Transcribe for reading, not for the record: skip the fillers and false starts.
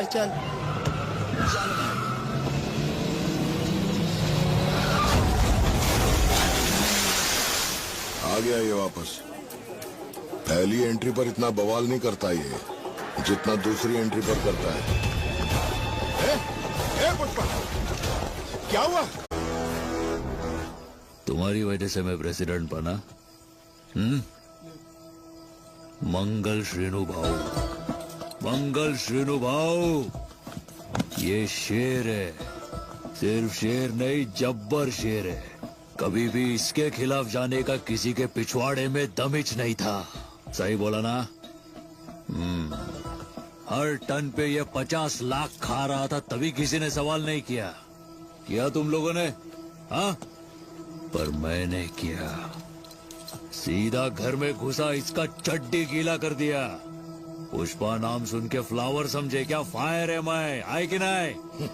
चल। आ गया ये वापस। पहली एंट्री पर इतना बवाल नहीं करता ये जितना दूसरी एंट्री पर करता है। पुष्पा, क्या हुआ? तुम्हारी वजह से मैं प्रेसिडेंट बना। मंगल श्रीनु भाऊ, मंगल श्रीनु भाऊ, ये शेर है, सिर्फ शेर नहीं जब्बर शेर है। कभी भी इसके खिलाफ जाने का किसी के पिछवाड़े में दमिच नहीं था। सही बोला ना? हर टन पे ये 50 लाख खा रहा था, तभी किसी ने सवाल नहीं किया तुम लोगों ने? हाँ, पर मैंने किया। सीधा घर में घुसा, इसका चड्डी गीला कर दिया। पुष्पा नाम सुन के फ्लावर समझे क्या? फायर है मैं, आए कि नहीं?